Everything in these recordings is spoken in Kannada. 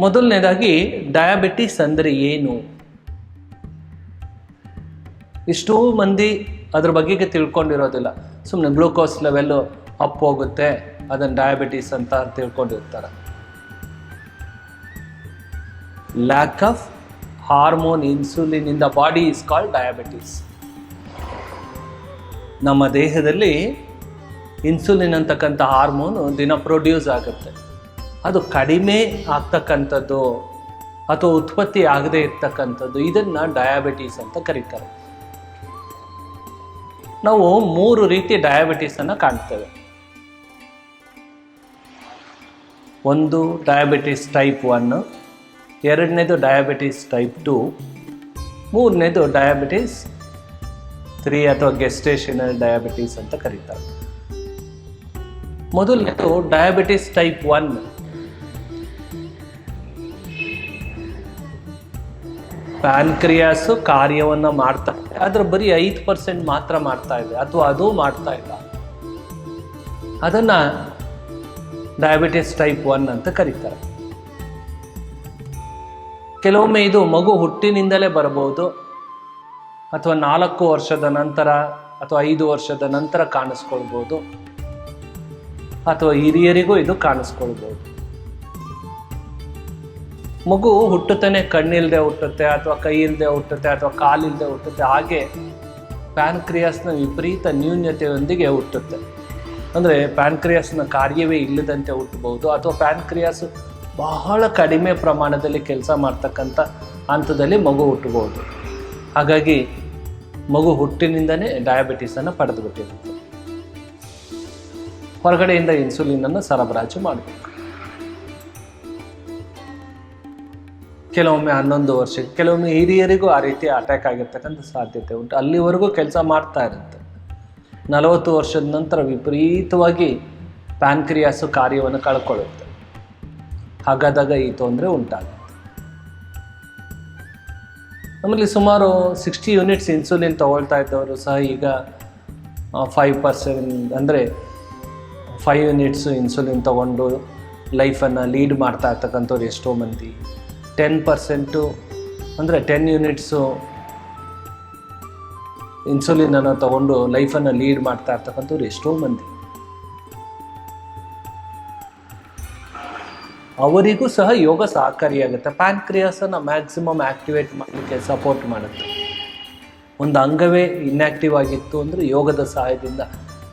ಮೊದಲನೇದಾಗಿ ಡಯಾಬಿಟಿಸ್ ಅಂದರೆ ಏನು? ಎಷ್ಟೋ ಮಂದಿ ಅದ್ರ ಬಗೆಗೆ ತಿಳ್ಕೊಂಡಿರೋದಿಲ್ಲ. ಸುಮ್ಮನೆ ಗ್ಲೂಕೋಸ್ ಲೆವೆಲ್ಲು ಅಪ್ ಹೋಗುತ್ತೆ, ಅದನ್ನು ಡಯಾಬಿಟಿಸ್ ಅಂತ ತಿಳ್ಕೊಂಡಿರ್ತಾರೆ. Lack of hormone insulin in the body is called diabetes. ನಮ್ಮ ದೇಹದಲ್ಲಿ ಇನ್ಸುಲಿನ್ ಅಂತಕ್ಕಂಥ ಹಾರ್ಮೋನು ದಿನ ಪ್ರೊಡ್ಯೂಸ್ ಆಗುತ್ತೆ. ಅದು ಕಡಿಮೆ ಆಗ್ತಕ್ಕಂಥದ್ದು ಅಥವಾ ಉತ್ಪತ್ತಿ ಆಗದೆ ಇರ್ತಕ್ಕಂಥದ್ದು, ಇದನ್ನು ಡಯಾಬಿಟೀಸ್ ಅಂತ ಕರೀತಾರೆ. ನಾವು 3 ರೀತಿ ಡಯಾಬಿಟೀಸನ್ನು ಕಾಣ್ತೇವೆ. ಒಂದು ಡಯಾಬಿಟಿಸ್ ಟೈಪ್ 1, ಎರಡನೇದು ಡಯಾಬಿಟಿಸ್ ಟೈಪ್ 2, ಮೂರನೇದು ಡಯಾಬಿಟಿಸ್ 3 ಅಥವಾ ಗೆಸ್ಟೇಷನಲ್ ಡಯಾಬಿಟೀಸ್ ಅಂತ ಕರೀತಾರೆ. ಮೊದಲನೇದು ಡಯಾಬಿಟಿಸ್ ಟೈಪ್ 1. ಪ್ಯಾನ್ಕ್ರಿಯಾಸು ಕಾರ್ಯವನ್ನು ಮಾಡ್ತಾ ಇದೆ, ಆದರೆ ಬರೀ 5% ಮಾತ್ರ ಮಾಡ್ತಾ ಇದೆ ಅಥವಾ ಅದು ಮಾಡ್ತಾ ಇಲ್ಲ. ಅದನ್ನು ಡಯಾಬಿಟಿಸ್ ಟೈಪ್ 1 ಅಂತ ಕರೀತಾರೆ. ಕೆಲವೊಮ್ಮೆ ಇದು ಮಗು ಹುಟ್ಟಿನಿಂದಲೇ ಬರಬಹುದು, ಅಥವಾ 4 ವರ್ಷದ ನಂತರ ಅಥವಾ 5 ವರ್ಷದ ನಂತರ ಕಾಣಿಸ್ಕೊಳ್ಬೋದು, ಅಥವಾ ಹಿರಿಯರಿಗೂ ಇದು ಕಾಣಿಸ್ಕೊಳ್ಬೋದು. ಮಗು ಹುಟ್ಟುತ್ತಾನೆ ಕಣ್ಣಿಲ್ಲದೆ ಹುಟ್ಟುತ್ತೆ, ಅಥವಾ ಕೈ ಇಲ್ಲದೆ ಹುಟ್ಟುತ್ತೆ, ಅಥವಾ ಕಾಲಿಲ್ಲದೆ ಹುಟ್ಟುತ್ತೆ. ಹಾಗೆ ಪ್ಯಾನ್ಕ್ರಿಯಾಸ್ನ ವಿಪರೀತ ನ್ಯೂನ್ಯತೆಯೊಂದಿಗೆ ಹುಟ್ಟುತ್ತೆ. ಅಂದರೆ ಪ್ಯಾನ್ಕ್ರಿಯಾಸ್ನ ಕಾರ್ಯವೇ ಇಲ್ಲದಂತೆ ಹುಟ್ಟಬಹುದು, ಅಥವಾ ಪ್ಯಾನ್ಕ್ರಿಯಾಸು ಬಹಳ ಕಡಿಮೆ ಪ್ರಮಾಣದಲ್ಲಿ ಕೆಲಸ ಮಾಡ್ತಕ್ಕಂಥ ಹಂತದಲ್ಲಿ ಮಗು ಹುಟ್ಟಬಹುದು. ಹಾಗಾಗಿ ಮಗು ಹುಟ್ಟಿನಿಂದನೇ ಡಯಾಬಿಟಿಸನ್ನು ಪಡೆದುಬಿಟ್ಟಿರುತ್ತೆ. ಹೊರಗಡೆಯಿಂದ ಇನ್ಸುಲಿನನ್ನು ಸರಬರಾಜು ಮಾಡಬೇಕು. ಕೆಲವೊಮ್ಮೆ 11 ವರ್ಷಕ್ಕೆ, ಕೆಲವೊಮ್ಮೆ ಹಿರಿಯರಿಗೂ ಆ ರೀತಿ ಅಟ್ಯಾಕ್ ಆಗಿರ್ತಕ್ಕಂಥ ಸಾಧ್ಯತೆ ಉಂಟು. ಅಲ್ಲಿವರೆಗೂ ಕೆಲಸ ಮಾಡ್ತಾ ಇರುತ್ತೆ. 40 ವರ್ಷದ ನಂತರ ವಿಪರೀತವಾಗಿ ಪ್ಯಾನ್ಕ್ರಿಯಾಸು ಕಾರ್ಯವನ್ನು ಕಳ್ಕೊಳ್ಳುತ್ತೆ. ಹಾಗಾದಾಗ ಈ ತೊಂದರೆ ಉಂಟಾಗುತ್ತೆ. ನಮ್ಮಲ್ಲಿ ಸುಮಾರು 60 ಯೂನಿಟ್ಸ್ ಇನ್ಸುಲಿನ್ ತಗೊಳ್ತಾ ಇದ್ದವರು ಸಹ ಈಗ 5% ಅಂದರೆ 5 ಯೂನಿಟ್ಸು ಇನ್ಸುಲಿನ್ ತಗೊಂಡು ಲೈಫನ್ನು ಲೀಡ್ ಮಾಡ್ತಾ ಇರ್ತಕ್ಕಂಥವ್ರು ಎಷ್ಟೋ ಮಂದಿ. 10% ಅಂದರೆ 10 ಯೂನಿಟ್ಸು ಇನ್ಸುಲಿನನ್ನು ತಗೊಂಡು ಲೈಫನ್ನು ಲೀಡ್ ಮಾಡ್ತಾ ಇರ್ತಕ್ಕಂಥವ್ರು ಎಷ್ಟೋ ಮಂದಿ. ಅವರಿಗೂ ಸಹ ಯೋಗ ಸಹಕಾರಿಯಾಗುತ್ತೆ. ಪ್ಯಾನ್ಕ್ರಿಯಾಸನ್ನು ಮ್ಯಾಕ್ಸಿಮಮ್ ಆ್ಯಕ್ಟಿವೇಟ್ ಮಾಡಲಿಕ್ಕೆ ಸಪೋರ್ಟ್ ಮಾಡುತ್ತೆ. ಒಂದು ಅಂಗವೇ ಇನ್ಯಾಕ್ಟಿವ್ ಆಗಿತ್ತು ಅಂದರೆ ಯೋಗದ ಸಹಾಯದಿಂದ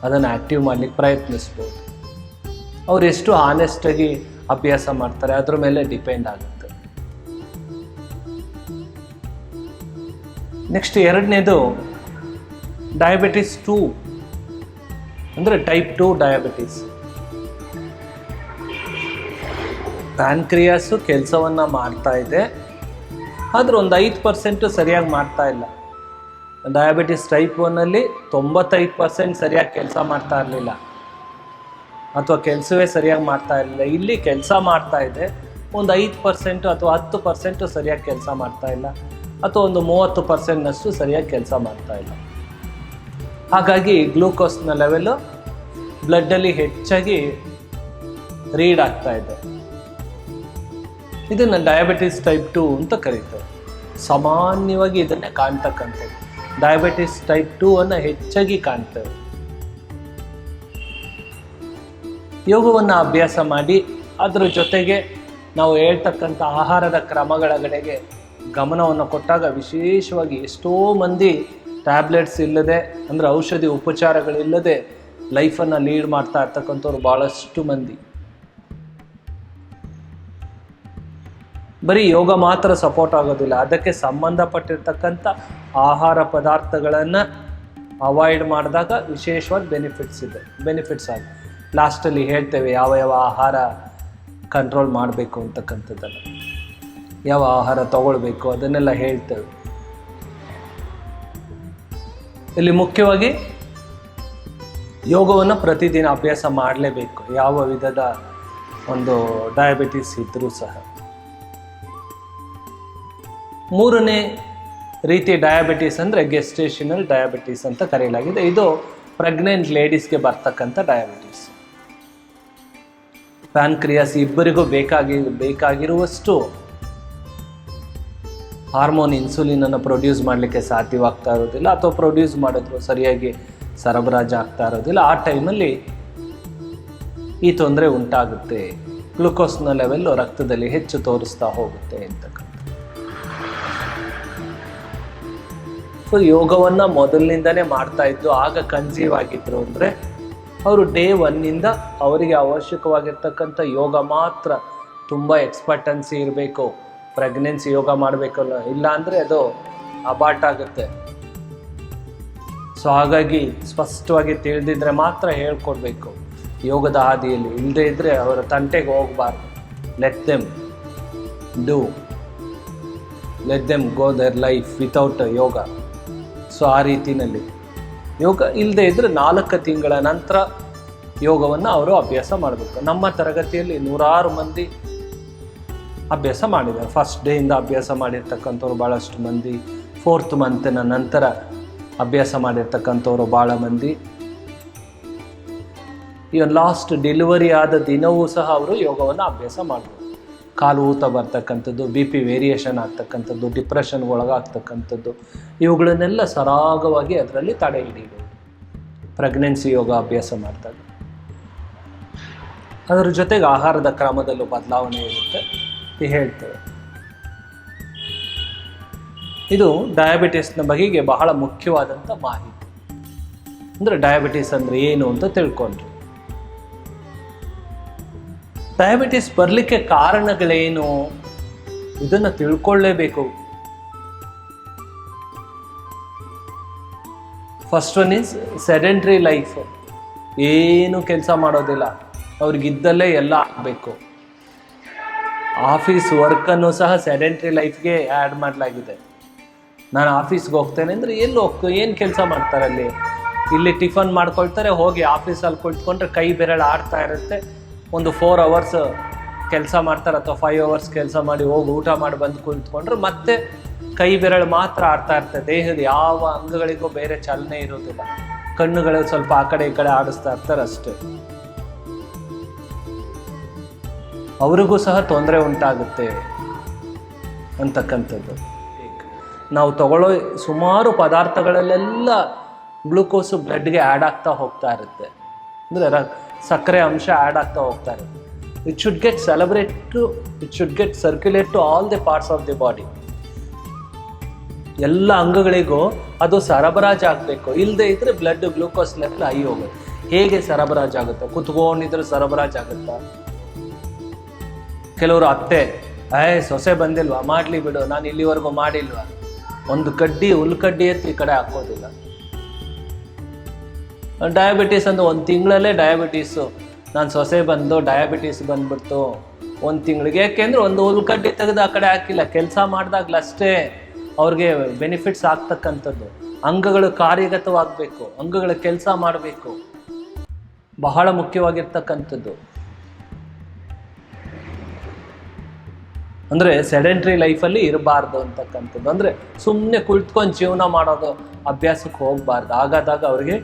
ಅದನ್ನು ಆ್ಯಕ್ಟಿವ್ ಮಾಡಲಿಕ್ಕೆ ಪ್ರಯತ್ನಿಸ್ಬೋದು. ಅವ್ರು ಎಷ್ಟು ಆನೆಸ್ಟಾಗಿ ಅಭ್ಯಾಸ ಮಾಡ್ತಾರೆ ಅದ್ರ ಮೇಲೆ ಡಿಪೆಂಡ್ ಆಗುತ್ತೆ. ನೆಕ್ಸ್ಟ್ ಎರಡನೇದು ಡಯಾಬಿಟಿಸ್ 2 ಅಂದರೆ ಟೈಪ್ 2 ಡಯಾಬಿಟಿಸ್. ಪ್ಯಾನ್ಕ್ರಿಯಾಸು ಕೆಲಸವನ್ನು ಮಾಡ್ತಾ ಇದೆ, ಆದರೆ ಒಂದು 5% ಸರಿಯಾಗಿ ಮಾಡ್ತಾ ಇಲ್ಲ. ಡಯಾಬಿಟಿಸ್ ಟೈಪ್ 1ಅಲ್ಲಿ 95% ಸರಿಯಾಗಿ ಕೆಲಸ ಮಾಡ್ತಾ ಇರಲಿಲ್ಲ, ಅಥವಾ ಕೆಲಸವೇ ಸರಿಯಾಗಿ ಮಾಡ್ತಾ ಇರಲಿಲ್ಲ. ಇಲ್ಲಿ ಕೆಲಸ ಮಾಡ್ತಾ ಇದೆ, ಒಂದು 5% ಅಥವಾ 10% ಸರಿಯಾಗಿ ಕೆಲಸ ಮಾಡ್ತಾ ಇಲ್ಲ, ಅಥವಾ ಒಂದು 30%ನಷ್ಟು ಸರಿಯಾಗಿ ಕೆಲಸ ಮಾಡ್ತಾ ಇಲ್ಲ. ಹಾಗಾಗಿ ಗ್ಲೂಕೋಸ್ನ ಲೆವೆಲ್ಲು ಬ್ಲಡ್ಡಲ್ಲಿ ಹೆಚ್ಚಾಗಿ ರೀಡ್ ಆಗ್ತಾ ಇದೆ. ಇದನ್ನು ಡಯಾಬಿಟಿಸ್ ಟೈಪ್ 2 ಅಂತ ಕರೀತಾರೆ. ಸಾಮಾನ್ಯವಾಗಿ ಇದನ್ನೇ ಕಾಣ್ತಕ್ಕಂಥದ್ದು. ಡಯಾಬಿಟಿಸ್ ಟೈಪ್ 2 ಅನ್ನು ಹೆಚ್ಚಾಗಿ ಕಾಣ್ತೇವೆ. ಯೋಗವನ್ನು ಅಭ್ಯಾಸ ಮಾಡಿ ಅದರ ಜೊತೆಗೆ ನಾವು ಹೇಳ್ತಕ್ಕಂಥ ಆಹಾರದ ಕ್ರಮಗಳ ಕಡೆಗೆ ಗಮನವನ್ನು ಕೊಟ್ಟಾಗ ವಿಶೇಷವಾಗಿ ಎಷ್ಟೋ ಮಂದಿ ಟ್ಯಾಬ್ಲೆಟ್ಸ್ ಇಲ್ಲದೆ, ಅಂದರೆ ಔಷಧಿ ಉಪಚಾರಗಳಿಲ್ಲದೆ ಲೈಫನ್ನು ಲೀಡ್ ಮಾಡ್ತಾ ಇರ್ತಕ್ಕಂಥವ್ರು ಭಾಳಷ್ಟು ಮಂದಿ. ಬರೀ ಯೋಗ ಮಾತ್ರ ಸಪೋರ್ಟ್ ಆಗೋದಿಲ್ಲ, ಅದಕ್ಕೆ ಸಂಬಂಧಪಟ್ಟಿರ್ತಕ್ಕಂಥ ಆಹಾರ ಪದಾರ್ಥಗಳನ್ನು ಅವಾಯ್ಡ್ ಮಾಡಿದಾಗ ವಿಶೇಷವಾದ ಬೆನಿಫಿಟ್ಸ್ ಆಗಿ ಲಾಸ್ಟಲ್ಲಿ ಹೇಳ್ತೇವೆ ಯಾವ ಯಾವ ಆಹಾರ ಕಂಟ್ರೋಲ್ ಮಾಡಬೇಕು ಅಂತಕ್ಕಂಥದ್ದನ್ನು, ಯಾವ ಆಹಾರ ತಗೊಳ್ಬೇಕು ಅದನ್ನೆಲ್ಲ ಹೇಳ್ತೇವೆ. ಇಲ್ಲಿ ಮುಖ್ಯವಾಗಿ ಯೋಗವನ್ನು ಪ್ರತಿದಿನ ಅಭ್ಯಾಸ ಮಾಡಲೇಬೇಕು, ಯಾವ ವಿಧದ ಒಂದು ಡಯಾಬಿಟಿಸ್ ಇದ್ದರೂ ಸಹ. ಮೂರನೇ ರೀತಿ ಡಯಾಬಿಟಿಸ್ ಅಂದರೆ ಗೆಸ್ಟೇಷನಲ್ ಡಯಾಬಿಟಿಸ್ ಅಂತ ಕರೆಯಲಾಗಿದೆ. ಇದು ಪ್ರೆಗ್ನೆಂಟ್ ಲೇಡೀಸ್ಗೆ ಬರ್ತಕ್ಕಂಥ ಡಯಾಬಿಟಿಸ್. ಪ್ಯಾನ್ಕ್ರಿಯಾಸ್ ಇಬ್ಬರಿಗೂ ಬೇಕಾಗಿರುವಷ್ಟು ಹಾರ್ಮೋನ್ ಇನ್ಸುಲಿನನ್ನು ಪ್ರೊಡ್ಯೂಸ್ ಮಾಡಲಿಕ್ಕೆ ಸಾಧ್ಯವಾಗ್ತಾ ಇರೋದಿಲ್ಲ, ಅಥವಾ ಪ್ರೊಡ್ಯೂಸ್ ಮಾಡಿದ್ರು ಸರಿಯಾಗಿ ಸರಬರಾಜು ಆಗ್ತಾ ಇರೋದಿಲ್ಲ. ಆ ಟೈಮಲ್ಲಿ ಈ ತೊಂದರೆ ಉಂಟಾಗುತ್ತೆ. ಗ್ಲುಕೋಸ್ನ ಲೆವೆಲ್ಲು ರಕ್ತದಲ್ಲಿ ಹೆಚ್ಚು ತೋರಿಸ್ತಾ ಹೋಗುತ್ತೆ ಅಂತಕ್ಕಂಥ. ಸೊ ಯೋಗವನ್ನು ಮೊದಲಿನಿಂದನೇ ಮಾಡ್ತಾ ಇದ್ದು, ಆಗ ಕನ್ಸೀವ್ ಆಗಿದ್ರು ಅಂದರೆ ಅವರು ಡೇ 1 ಅವರಿಗೆ ಅವಶ್ಯಕವಾಗಿರ್ತಕ್ಕಂಥ ಯೋಗ ಮಾತ್ರ, ತುಂಬ ಎಕ್ಸ್ಪರ್ಟೆನ್ಸಿ ಇರಬೇಕು, ಪ್ರೆಗ್ನೆನ್ಸಿ ಯೋಗ ಮಾಡಬೇಕಲ್ಲ, ಇಲ್ಲ ಅಂದರೆ ಅದು ಅಬಾಟ್ ಆಗುತ್ತೆ. ಸೊ ಹಾಗಾಗಿ ಸ್ಪಷ್ಟವಾಗಿ ತಿಳಿದಿದ್ರೆ ಮಾತ್ರ ಹೇಳ್ಕೊಡ್ಬೇಕು ಯೋಗದ ಹಾದಿಯಲ್ಲಿ, ಇಲ್ಲದೇ ಇದ್ದರೆ ಅವರ ತಂಟೆಗೆ ಹೋಗಬಾರ್ದು. Let them go their life without yoga. So ಆ ರೀತಿಯಲ್ಲಿ ಯೋಗ ಇಲ್ಲದೆ ಇದ್ದರೆ 4 ತಿಂಗಳ ನಂತರ ಯೋಗವನ್ನು ಅವರು ಅಭ್ಯಾಸ ಮಾಡಬೇಕು. ನಮ್ಮ ತರಗತಿಯಲ್ಲಿ 100 ಮಂದಿ ಅಭ್ಯಾಸ ಮಾಡಿದ್ದಾರೆ. ಫಸ್ಟ್ ಡೇಯಿಂದ ಅಭ್ಯಾಸ ಮಾಡಿರ್ತಕ್ಕಂಥವ್ರು ಭಾಳಷ್ಟು ಮಂದಿ, 4th ಮಂತಿನ ನಂತರ ಅಭ್ಯಾಸ ಮಾಡಿರ್ತಕ್ಕಂಥವ್ರು ಭಾಳ ಮಂದಿ, ಇವನ್ ಲಾಸ್ಟ್ ಡೆಲಿವರಿ ಆದ ದಿನವೂ ಸಹ ಅವರು ಯೋಗವನ್ನು ಅಭ್ಯಾಸ ಮಾಡಬೇಕು. ಕಾಲು ಊತ ಬರ್ತಕ್ಕಂಥದ್ದು, BP ವೇರಿಯೇಷನ್ ಆಗ್ತಕ್ಕಂಥದ್ದು, ಡಿಪ್ರೆಷನ್ಗೆ ಒಳಗಾಗ್ತಕ್ಕಂಥದ್ದು, ಇವುಗಳನ್ನೆಲ್ಲ ಸರಾಗವಾಗಿ ಅದರಲ್ಲಿ ತಡೆ ಹಿಡಿಯಬೇಕು ಪ್ರೆಗ್ನೆನ್ಸಿ ಯೋಗ ಅಭ್ಯಾಸ ಮಾಡಿದಾಗ. ಅದರ ಜೊತೆಗೆ ಆಹಾರದ ಕ್ರಮದಲ್ಲೂ ಬದಲಾವಣೆ ಇರುತ್ತೆ ಹೇಳ್ತೇವೆ. ಇದು ಡಯಾಬಿಟಿಸ್ನ ಬಗೆಗೆ ಬಹಳ ಮುಖ್ಯವಾದಂಥ ಮಾಹಿತಿ. ಅಂದರೆ ಡಯಾಬಿಟಿಸ್ ಅಂದರೆ ಏನು ಅಂತ ತಿಳ್ಕೊಂಡ್ರಿ. ಡಯಾಬಿಟಿಸ್ ಬರಲಿಕ್ಕೆ ಕಾರಣಗಳೇನು ಇದನ್ನು ತಿಳ್ಕೊಳ್ಳೇಬೇಕು. First one is sedentary life. ಏನು ಕೆಲಸ ಮಾಡೋದಿಲ್ಲ, ಅವ್ರಿಗಿದ್ದಲ್ಲೇ ಎಲ್ಲ ಆಗಬೇಕು. ಆಫೀಸ್ ವರ್ಕನ್ನು ಸಹ ಸೆಡೆಂಟ್ರಿ ಲೈಫ್ಗೆ ಆ್ಯಡ್ ಮಾಡಲಾಗಿದೆ. ನಾನು ಆಫೀಸ್ಗೆ ಹೋಗ್ತೇನೆ ಅಂದರೆ ಏನು ಕೆಲಸ ಮಾಡ್ತಾರೆ ಅಲ್ಲಿ? ಇಲ್ಲಿ ಟಿಫನ್ ಮಾಡ್ಕೊಳ್ತಾರೆ, ಹೋಗಿ ಆಫೀಸಲ್ಲಿ ಕುಳಿತುಕೊಂಡ್ರೆ ಕೈ ಬೆರಳು ಆಡ್ತಾ ಇರುತ್ತೆ. ಒಂದು 4 ಅವರ್ಸ್ ಕೆಲಸ ಮಾಡ್ತಾರೆ, ಅಥವಾ 5 ಅವರ್ಸ್ ಕೆಲಸ ಮಾಡಿ ಹೋಗಿ ಊಟ ಮಾಡಿ ಬಂದು ಕುಳಿತುಕೊಂಡ್ರೆ ಮತ್ತೆ ಕೈ ಬೆರಳು ಮಾತ್ರ ಆಡ್ತಾ ಇರ್ತದೆ. ದೇಹದ ಯಾವ ಅಂಗಗಳಿಗೂ ಬೇರೆ ಚಲನೆ ಇರೋದಿಲ್ಲ. ಕಣ್ಣುಗಳು ಸ್ವಲ್ಪ ಆ ಕಡೆ ಈ ಕಡೆ ಆಡಿಸ್ತಾ ಇರ್ತಾರೆ ಅಷ್ಟೇ. ಅವ್ರಿಗೂ ಸಹ ತೊಂದರೆ ಉಂಟಾಗುತ್ತೆ ಅಂತಕ್ಕಂಥದ್ದು. ನಾವು ತಗೊಳ್ಳೋ ಸುಮಾರು ಪದಾರ್ಥಗಳಲ್ಲೆಲ್ಲ ಗ್ಲೂಕೋಸು ಬ್ಲಡ್ಗೆ ಆ್ಯಡ್ ಆಗ್ತಾ ಹೋಗ್ತಾ ಇರುತ್ತೆ. ಅಂದರೆ ಸಕ್ಕರೆ ಅಂಶ ಆ್ಯಡ್ ಆಗ್ತಾ ಹೋಗ್ತಾ ಇರುತ್ತೆ. It should get circulate to all the parts of the body. ಎಲ್ಲ ಅಂಗಗಳಿಗೂ ಅದು ಸರಬರಾಜು ಆಗಬೇಕು. ಇಲ್ಲದೆ ಇದ್ದರೆ ಬ್ಲಡ್ ಗ್ಲೂಕೋಸ್ ಲೆವೆಲ್ ಹೈ ಹೋಗುತ್ತೆ. ಹೇಗೆ ಸರಬರಾಜು ಆಗುತ್ತೆ? ಕುತ್ಕೊಂಡಿದ್ರೆ ಸರಬರಾಜು ಆಗುತ್ತಾ? ಕೆಲವರು ಅತ್ತೆ ಸೊಸೆ ಬಂದಿಲ್ವಾ, ಮಾಡಲಿ ಬಿಡು, ನಾನು ಇಲ್ಲಿವರೆಗೂ ಮಾಡಿಲ್ವಾ, ಒಂದು ಹುಲ್ಕಡ್ಡಿ ಎತ್ತಿ ಈ ಕಡೆ ಹಾಕೋದಿಲ್ಲ. ಡಯಾಬಿಟೀಸ್ ಅಂದ್ರೆ 1 ತಿಂಗಳಲ್ಲೇ ಡಯಾಬಿಟೀಸು, ನಾನು ಸೊಸೆ ಬಂದು ಡಯಾಬಿಟೀಸ್ ಬಂದ್ಬಿಡ್ತು 1 ತಿಂಗಳಿಗೆ. ಯಾಕೆಂದ್ರೆ ಒಂದು ಹುಲ್ಕಡ್ಡಿ ತೆಗೆದು ಆ ಕಡೆ ಹಾಕಿಲ್ಲ, ಕೆಲಸ ಮಾಡಿದಾಗ್ಲಷ್ಟೇ ಅವ್ರಿಗೆ ಬೆನಿಫಿಟ್ಸ್ ಆಗ್ತಕ್ಕಂಥದ್ದು. ಅಂಗಗಳು ಕಾರ್ಯಗತವಾಗಬೇಕು, ಅಂಗಗಳ ಕೆಲಸ ಮಾಡಬೇಕು, ಬಹಳ ಮುಖ್ಯವಾಗಿರ್ತಕ್ಕಂಥದ್ದು. ಅಂದರೆ ಸೆಡೆಂಟ್ರಿ ಲೈಫಲ್ಲಿ ಇರಬಾರ್ದು ಅಂತಕ್ಕಂಥದ್ದು. ಅಂದರೆ ಸುಮ್ಮನೆ ಕುಳಿತ್ಕೊಂಡು ಜೀವನ ಮಾಡೋದು ಅಭ್ಯಾಸಕ್ಕೆ ಹೋಗಬಾರ್ದು. ಆಗಾದಾಗ ಅವರಿಗೆ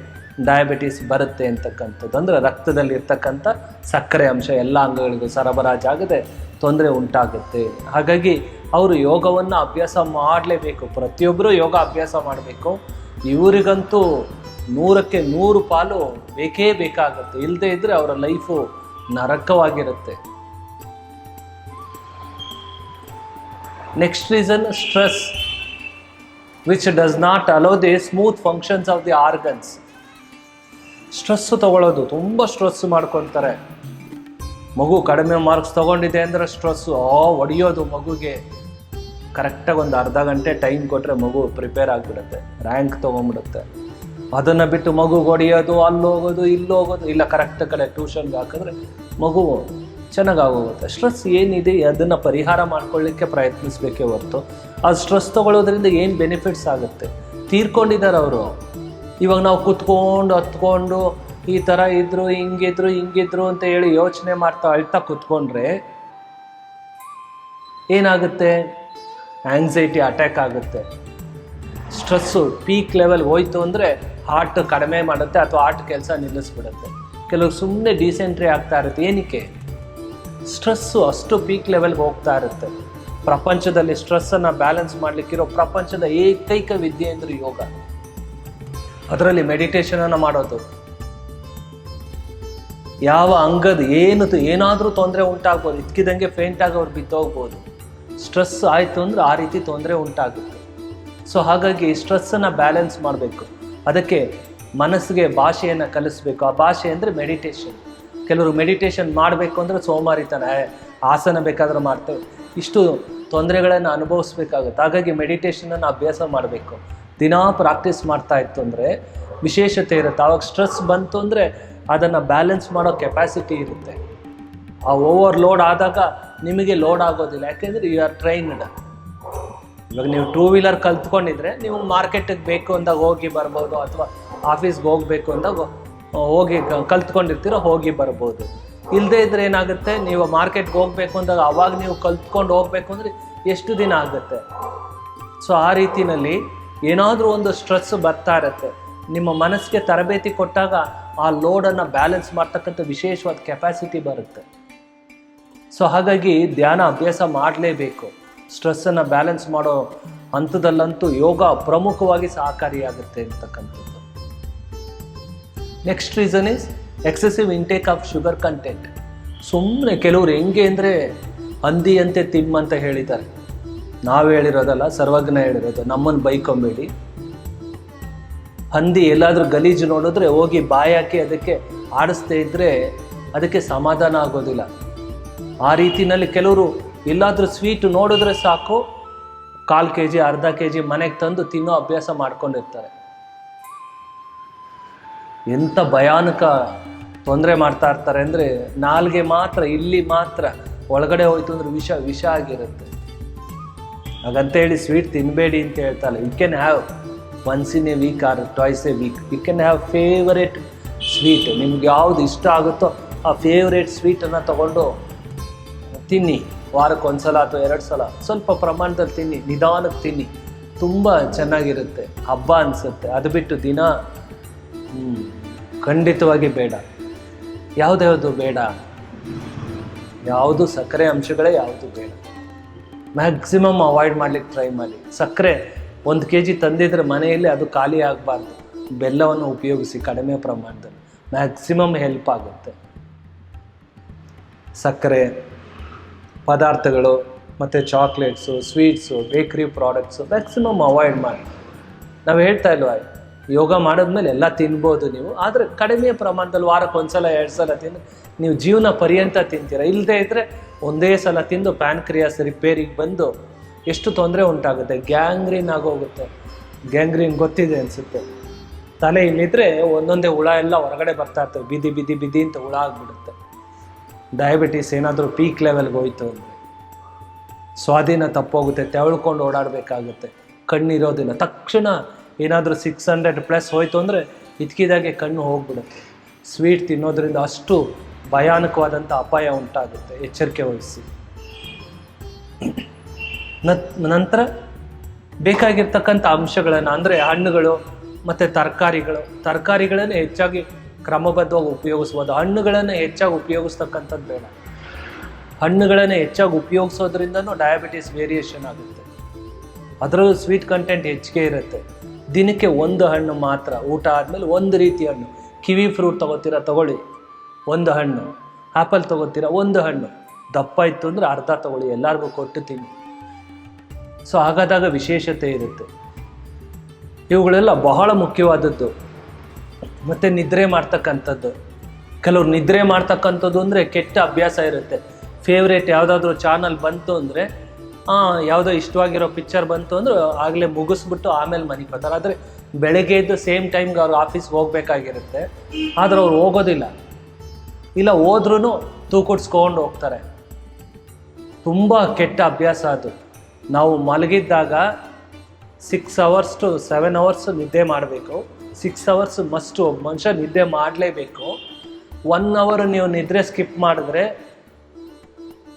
ಡಯಾಬಿಟೀಸ್ ಬರುತ್ತೆ ಅಂತಕ್ಕಂಥದ್ದು. ಅಂದರೆ ರಕ್ತದಲ್ಲಿ ಇರ್ತಕ್ಕಂಥ ಸಕ್ಕರೆ ಅಂಶ ಎಲ್ಲ ಅಂಗಗಳಿಗೂ ಸರಬರಾಜಾಗದೆ ತೊಂದರೆ ಉಂಟಾಗುತ್ತೆ. ಹಾಗಾಗಿ ಅವರು ಯೋಗವನ್ನು ಅಭ್ಯಾಸ ಮಾಡಲೇಬೇಕು. ಪ್ರತಿಯೊಬ್ಬರೂ ಯೋಗ ಅಭ್ಯಾಸ ಮಾಡಬೇಕು. ಇವರಿಗಂತೂ 100ಕ್ಕೆ 100 ಪಾಲು ಬೇಕೇ ಬೇಕಾಗುತ್ತೆ. ಇಲ್ಲದೇ ಇದ್ದರೆ ಅವರ life ನರಕವಾಗಿರುತ್ತೆ. Next reason, stress, which does not allow the smooth functions of the organs. Stress ತಗೊಳ್ಳೋದು, ತುಂಬ ಸ್ಟ್ರೆಸ್ ಮಾಡ್ಕೊತಾರೆ. ಮಗು ಕಡಿಮೆ ಮಾರ್ಕ್ಸ್ ತೊಗೊಂಡಿದೆ ಅಂದರೆ ಸ್ಟ್ರೆಸ್ಸು, ಹೊಡೆಯೋದು ಮಗುಗೆ. ಕರೆಕ್ಟಾಗಿ ಒಂದು ಅರ್ಧ ಗಂಟೆ ಟೈಮ್ ಕೊಟ್ಟರೆ ಮಗು ಪ್ರಿಪೇರ್ ಆಗಿಬಿಡುತ್ತೆ, ರ್ಯಾಂಕ್ ತೊಗೊಂಡ್ಬಿಡುತ್ತೆ. ಅದನ್ನು ಬಿಟ್ಟು ಮಗು ಹೊಡೆಯೋದು, ಅಲ್ಲಿ ಹೋಗೋದು ಇಲ್ಲಿ ಹೋಗೋದು, ಇಲ್ಲ ಕರೆಕ್ಟ್ ಕಡೆ ಟ್ಯೂಷನ್ಗೆ ಹಾಕಿದ್ರೆ ಮಗು ಚೆನ್ನಾಗಾಗೋಗುತ್ತೆ. ಸ್ಟ್ರೆಸ್ ಏನಿದೆ ಅದನ್ನು ಪರಿಹಾರ ಮಾಡ್ಕೊಳ್ಳಿಕ್ಕೆ ಪ್ರಯತ್ನಿಸಬೇಕೇ ಹೊರತು ಅದು ಸ್ಟ್ರೆಸ್ ತೊಗೊಳ್ಳೋದ್ರಿಂದ ಏನು ಬೆನಿಫಿಟ್ಸ್ ಆಗುತ್ತೆ? ತೀರ್ಕೊಂಡಿದ್ದಾರೆ ಅವರು. ಇವಾಗ ನಾವು ಕುತ್ಕೊಂಡು ಹತ್ಕೊಂಡು ಈ ಥರ ಇದ್ರು ಹಿಂಗಿದ್ರು ಅಂತ ಹೇಳಿ ಯೋಚನೆ ಮಾಡ್ತಾ ಅಳ್ತಾ ಕುತ್ಕೊಂಡ್ರೆ ಏನಾಗುತ್ತೆ? ಆಂಗ್ಸೈಟಿ ಅಟ್ಯಾಕ್ ಆಗುತ್ತೆ. ಸ್ಟ್ರೆಸ್ಸು ಪೀಕ್ ಲೆವೆಲ್ ಹೋಯ್ತು ಅಂದರೆ ಹಾರ್ಟ್ ಕಡಿಮೆ ಮಾಡುತ್ತೆ, ಅಥವಾ ಹಾರ್ಟ್ ಕೆಲಸ ನಿಲ್ಲಿಸ್ಬಿಡುತ್ತೆ. ಕೆಲವರು ಸುಮ್ಮನೆ ಡಿಸೆಂಟ್ರಿ ಆಗ್ತಾ ಇರುತ್ತೆ. ಏನಕ್ಕೆ? ಸ್ಟ್ರೆಸ್ಸು ಅಷ್ಟು ಪೀಕ್ ಲೆವೆಲ್ಗೆ ಹೋಗ್ತಾ ಇರುತ್ತೆ. ಪ್ರಪಂಚದಲ್ಲಿ ಸ್ಟ್ರೆಸ್ಸನ್ನು ಬ್ಯಾಲೆನ್ಸ್ ಮಾಡಲಿಕ್ಕಿರೋ ಪ್ರಪಂಚದ ಏಕೈಕ ವಿದ್ಯೆ ಅಂದರೆ ಯೋಗ. ಅದರಲ್ಲಿ ಮೆಡಿಟೇಷನನ್ನು ಮಾಡೋದು. ಯಾವ ಅಂಗದ ಏನಾದರೂ ತೊಂದರೆ ಉಂಟಾಗ್ಬೋದು, ಇದ್ಕಿದಂಗೆ ಫೇಂಟ್ ಆಗಿ ಅವ್ರು ಬಿದ್ದೋಗ್ಬೋದು. ಸ್ಟ್ರೆಸ್ ಆಯಿತು ಅಂದರೆ ಆ ರೀತಿ ತೊಂದರೆ ಉಂಟಾಗುತ್ತೆ. ಸೊ ಹಾಗಾಗಿ ಸ್ಟ್ರೆಸ್ಸನ್ನು ಬ್ಯಾಲೆನ್ಸ್ ಮಾಡಬೇಕು. ಅದಕ್ಕೆ ಮನಸ್ಸಿಗೆ ಭಾಷೆಯನ್ನು ಕಲಿಸ್ಬೇಕು. ಆ ಭಾಷೆ ಅಂದರೆ ಮೆಡಿಟೇಷನ್. ಕೆಲವರು ಮೆಡಿಟೇಷನ್ ಮಾಡಬೇಕು ಅಂದರೆ ಸೋಮಾರಿತನ, ಆಸನ ಬೇಕಾದ್ರೆ ಮಾಡ್ತೇವೆ, ಇಷ್ಟು ತೊಂದರೆಗಳನ್ನು ಅನುಭವಿಸ್ಬೇಕಾಗುತ್ತೆ. ಹಾಗಾಗಿ ಮೆಡಿಟೇಷನನ್ನು ಅಭ್ಯಾಸ ಮಾಡಬೇಕು. ದಿನಾ ಪ್ರಾಕ್ಟೀಸ್ ಮಾಡ್ತಾ ಇತ್ತು ಅಂದರೆ ವಿಶೇಷತೆ ಇರುತ್ತೆ. ಆವಾಗ ಸ್ಟ್ರೆಸ್ ಬಂತು ಅಂದರೆ ಅದನ್ನು ಬ್ಯಾಲೆನ್ಸ್ ಮಾಡೋ ಕೆಪಾಸಿಟಿ ಇರುತ್ತೆ. ಆ ಓವರ್ಲೋಡ್ ಆದಾಗ ನಿಮಗೆ ಲೋಡ್ ಆಗೋದಿಲ್ಲ, ಯಾಕೆಂದರೆ ಯು ಆರ್ ಟ್ರೈನ್ಡ್. ಇವಾಗ ನೀವು 2 ವೀಲರ್ ಕಲ್ತ್ಕೊಂಡಿದ್ರೆ ನೀವು ಮಾರ್ಕೆಟಿಗೆ ಬೇಕು ಅಂದಾಗ ಹೋಗಿ ಬರ್ಬೋದು, ಅಥವಾ ಆಫೀಸ್ಗೆ ಹೋಗಬೇಕು ಅಂದಾಗ ಹೋಗಿ ಕಲ್ತ್ಕೊಂಡಿರ್ತೀರೋ ಹೋಗಿ ಬರ್ಬೋದು. ಇಲ್ಲದೇ ಇದ್ರೆ ಏನಾಗುತ್ತೆ, ನೀವು ಮಾರ್ಕೆಟ್ಗೆ ಹೋಗಬೇಕು ಅಂದಾಗ ಅವಾಗ ನೀವು ಕಲ್ತ್ಕೊಂಡು ಹೋಗಬೇಕು ಅಂದರೆ ಎಷ್ಟು ದಿನ ಆಗುತ್ತೆ. ಸೊ ಆ ರೀತಿಯಲ್ಲಿ ಏನಾದರೂ ಒಂದು ಸ್ಟ್ರೆಸ್ ಬರ್ತಾ ಇರುತ್ತೆ. ನಿಮ್ಮ ಮನಸ್ಸಿಗೆ ತರಬೇತಿ ಕೊಟ್ಟಾಗ ಆ ಲೋಡನ್ನು ಬ್ಯಾಲೆನ್ಸ್ ಮಾಡ್ತಕ್ಕಂಥ ವಿಶೇಷವಾದ ಕೆಪಾಸಿಟಿ ಬರುತ್ತೆ. ಸೊ ಹಾಗಾಗಿ ಧ್ಯಾನ ಅಭ್ಯಾಸ ಮಾಡಲೇಬೇಕು. ಸ್ಟ್ರೆಸ್ಸನ್ನು ಬ್ಯಾಲೆನ್ಸ್ ಮಾಡೋ ಹಂತದಲ್ಲಂತೂ ಯೋಗ ಪ್ರಮುಖವಾಗಿ ಸಹಕಾರಿಯಾಗುತ್ತೆ ಅಂತಕ್ಕಂಥದ್ದು. Next reason is excessive intake of sugar content. ಸುಮ್ಮನೆ ಕೆಲವರು ಹೆಂಗೆ ಅಂದರೆ ಹಂದಿಯಂತೆ ತಿಮ್ಮಂತ ಹೇಳಿದ್ದಾರೆ. ನಾವು ಹೇಳಿರೋದಲ್ಲ, ಸರ್ವಜ್ಞ ಹೇಳಿರೋದು. ನಮ್ಮನ್ನು ಬೈಕೊಂಬೇಡಿ. ಹಂದಿ ಎಲ್ಲಾದರೂ ಗಲೀಜು ನೋಡಿದ್ರೆ ಹೋಗಿ ಬಾಯಿ ಹಾಕಿ ಅದಕ್ಕೆ ಆಡಿಸ್ದೇ ಇದ್ದರೆ ಅದಕ್ಕೆ ಸಮಾಧಾನ ಆಗೋದಿಲ್ಲ. ಆ ರೀತಿಯಲ್ಲಿ ಕೆಲವರು ಎಲ್ಲಾದರೂ ಸ್ವೀಟ್ ನೋಡಿದ್ರೆ ಸಾಕು 1/4 kg 1/2 kg ಮನೆಗೆ ತಂದು ತಿನ್ನೋ ಅಭ್ಯಾಸ ಮಾಡ್ಕೊಂಡಿರ್ತಾರೆ. ಎಂಥ ಭಯಾನಕ ತೊಂದರೆ ಮಾಡ್ತಾ ಇರ್ತಾರೆ ಅಂದರೆ, ನಾಲ್ಗೆ ಮಾತ್ರ ಇಲ್ಲಿ ಮಾತ್ರ ಒಳಗಡೆ ಹೋಯ್ತು ಅಂದರೆ ವಿಷ ಆಗಿರುತ್ತೆ. ಹಾಗಂತೇಳಿ ಸ್ವೀಟ್ ತಿನ್ನಬೇಡಿ ಅಂತ ಹೇಳ್ತಾರೆ. You can have once in a week or twice a week. You can have favourite sweet. ನಿಮ್ಗೆ ಯಾವುದು ಇಷ್ಟ ಆಗುತ್ತೋ ಆ ಫೇವ್ರೇಟ್ ಸ್ವೀಟನ್ನು ತಗೊಂಡು ತಿನ್ನಿ. ವಾರಕ್ಕೆ 1 ಸಲ ಅಥವಾ 2 ಸಲ ಸ್ವಲ್ಪ ಪ್ರಮಾಣದಲ್ಲಿ ತಿನ್ನಿ, ನಿಧಾನಕ್ಕೆ ತಿನ್ನಿ, ತುಂಬ ಚೆನ್ನಾಗಿರುತ್ತೆ, ಹಬ್ಬ ಅನಿಸುತ್ತೆ. ಅದು ಬಿಟ್ಟು ದಿನ ಖಂಡಿತವಾಗಿ ಬೇಡ. ಯಾವುದ್ಯಾವುದು ಬೇಡ, ಯಾವುದು ಸಕ್ಕರೆ ಅಂಶಗಳೇ ಯಾವುದು ಬೇಡ. ಮ್ಯಾಕ್ಸಿಮಮ್ ಅವಾಯ್ಡ್ ಮಾಡಲಿಕ್ಕೆ ಟ್ರೈ ಮಾಡಿ. ಸಕ್ಕರೆ 1 kg ತಂದಿದ್ರೆ ಮನೆಯಲ್ಲಿ ಅದು ಖಾಲಿ ಆಗಬಾರ್ದು. ಬೆಲ್ಲವನ್ನು ಉಪಯೋಗಿಸಿ ಕಡಿಮೆ ಪ್ರಮಾಣದಲ್ಲಿ, ಮ್ಯಾಕ್ಸಿಮಮ್ ಹೆಲ್ಪ್ ಆಗುತ್ತೆ. ಸಕ್ಕರೆ ಪದಾರ್ಥಗಳು ಮತ್ತು ಚಾಕ್ಲೇಟ್ಸು, ಸ್ವೀಟ್ಸು, ಬೇಕ್ರಿ ಪ್ರಾಡಕ್ಟ್ಸು ಮ್ಯಾಕ್ಸಿಮಮ್ ಅವಾಯ್ಡ್ ಮಾಡಿ. ನಾವು ಹೇಳ್ತಾ ಇಲ್ವಾ, ಯೋಗ ಮಾಡಿದ್ಮೇಲೆ ಎಲ್ಲ ತಿನ್ಬೋದು ನೀವು, ಆದರೆ ಕಡಿಮೆ ಪ್ರಮಾಣದಲ್ಲಿ ವಾರಕ್ಕೆ 1 ಸಲ 2 ಸಲ ತಿಂದು ನೀವು ಜೀವನ ಪರ್ಯಂತ ತಿಂತೀರ. ಇಲ್ಲದೇ ಇದ್ದರೆ ಒಂದೇ ಸಲ ತಿಂದು ಪ್ಯಾನ್ಕ್ರಿಯಾಸ್ ರಿಪೇರಿಗೆ ಬಂದು ಎಷ್ಟು ತೊಂದರೆ ಉಂಟಾಗುತ್ತೆ. ಗ್ಯಾಂಗ್ರೀನ್ ಆಗೋಗುತ್ತೆ. ಗ್ಯಾಂಗ್ರೀನ್ ಗೊತ್ತಿದೆ ಅನಿಸುತ್ತೆ. ತಲೆ ಇಲ್ಲಿದ್ದರೆ ಒಂದೊಂದೇ ಹುಳ ಎಲ್ಲ ಹೊರಗಡೆ ಬರ್ತಾ ಇರ್ತವೆ, ಬಿದಿ ಬಿದಿ ಬಿದಿ ಅಂತ ಹುಳ ಆಗಿಬಿಡುತ್ತೆ. ಡಯಾಬಿಟೀಸ್ ಏನಾದರೂ ಪೀಕ್ ಲೆವೆಲ್ಗೆ ಹೋಯ್ತು ಅಂದರೆ ಸ್ವಾಧೀನ ತಪ್ಪೋಗುತ್ತೆ, ತೆವಳ್ಕೊಂಡು ಓಡಾಡಬೇಕಾಗುತ್ತೆ, ಕಣ್ಣಿರೋದಿಲ್ಲ. ತಕ್ಷಣ ಏನಾದರೂ 600+ ಹೋಯ್ತು ಅಂದರೆ ಇದ್ಕಿದಾಗೆ ಕಣ್ಣು ಹೋಗ್ಬಿಡುತ್ತೆ. ಸ್ವೀಟ್ ತಿನ್ನೋದ್ರಿಂದ ಅಷ್ಟು ಭಯಾನಕವಾದಂಥ ಅಪಾಯ ಉಂಟಾಗುತ್ತೆ. ಎಚ್ಚರಿಕೆ ವಹಿಸಿ. ನಂತರ ಬೇಕಾಗಿರ್ತಕ್ಕಂಥ ಅಂಶಗಳನ್ನು ಅಂದರೆ ಹಣ್ಣುಗಳು ಮತ್ತು ತರಕಾರಿಗಳನ್ನು ಹೆಚ್ಚಾಗಿ ಕ್ರಮಬದ್ಧವಾಗಿ ಉಪಯೋಗಿಸ್ಬೋದು. ಹಣ್ಣುಗಳನ್ನು ಹೆಚ್ಚಾಗಿ ಉಪಯೋಗಿಸ್ತಕ್ಕಂಥದ್ದು ಬೇಡ. ಹಣ್ಣುಗಳನ್ನು ಹೆಚ್ಚಾಗಿ ಉಪಯೋಗಿಸೋದ್ರಿಂದನೂ ಡಯಾಬಿಟೀಸ್ ವೇರಿಯೇಷನ್ ಆಗುತ್ತೆ. ಅದರಲ್ಲೂ ಸ್ವೀಟ್ ಕಂಟೆಂಟ್ ಹೆಚ್ಚಿಗೆ ಇರುತ್ತೆ. ದಿನಕ್ಕೆ 1 ಹಣ್ಣು ಮಾತ್ರ, ಊಟ ಆದಮೇಲೆ 1 ರೀತಿ ಹಣ್ಣು. ಕಿವಿ ಫ್ರೂಟ್ ತೊಗೋತೀರಾ, ತೊಗೊಳ್ಳಿ 1 ಹಣ್ಣು. ಆ್ಯಪಲ್ ತೊಗೋತೀರಾ, 1 ಹಣ್ಣು. ದಪ್ಪ ಇತ್ತು ಅಂದರೆ ಅರ್ಧ ತೊಗೊಳ್ಳಿ, ಎಲ್ಲರಿಗೂ ಕೊಟ್ಟು ತಿನ್ನಿ. ಸೊ ಹಾಗಾದಾಗ ವಿಶೇಷತೆ ಇರುತ್ತೆ. ಇವುಗಳೆಲ್ಲ ಬಹಳ ಮುಖ್ಯವಾದದ್ದು. ಮತ್ತು ನಿದ್ರೆ ಮಾಡ್ತಕ್ಕಂಥದ್ದು. ಕೆಲವ್ರು ನಿದ್ರೆ ಮಾಡ್ತಕ್ಕಂಥದ್ದು ಅಂದರೆ ಕೆಟ್ಟ ಅಭ್ಯಾಸ ಇರುತ್ತೆ. ಫೇವ್ರೇಟ್ ಯಾವುದಾದ್ರೂ ಚಾನಲ್ ಬಂತು ಅಂದರೆ, ಯಾವುದೋ ಇಷ್ಟವಾಗಿರೋ ಪಿಕ್ಚರ್ ಬಂತು ಅಂದ್ರೆ ಆಗಲೇ ಮುಗಿಸ್ಬಿಟ್ಟು ಆಮೇಲೆ ಮನೆಗೆ ಬರ್ತಾರೆ. ಆದರೆ ಬೆಳಗ್ಗೆ ಎದ್ದು ಸೇಮ್ ಟೈಮ್ಗೆ ಅವ್ರು ಆಫೀಸ್ಗೆ ಹೋಗಬೇಕಾಗಿರುತ್ತೆ. ಆದರೆ ಅವ್ರು ಹೋಗೋದಿಲ್ಲ. ಇಲ್ಲ ಹೋದ್ರೂ ತೂಕುಡ್ಸ್ಕೊಂಡು ಹೋಗ್ತಾರೆ. ತುಂಬ ಕೆಟ್ಟ ಅಭ್ಯಾಸ ಅದು. ನಾವು ಮಲಗಿದ್ದಾಗ 6 hours to 7 hours ನಿದ್ದೆ ಮಾಡಬೇಕು. 6 hours ಮಸ್ಟು. ಮನುಷ್ಯ ನಿದ್ದೆ ಮಾಡಲೇಬೇಕು. 1 hour ನೀವು ನಿದ್ರೆ ಸ್ಕಿಪ್ ಮಾಡಿದ್ರೆ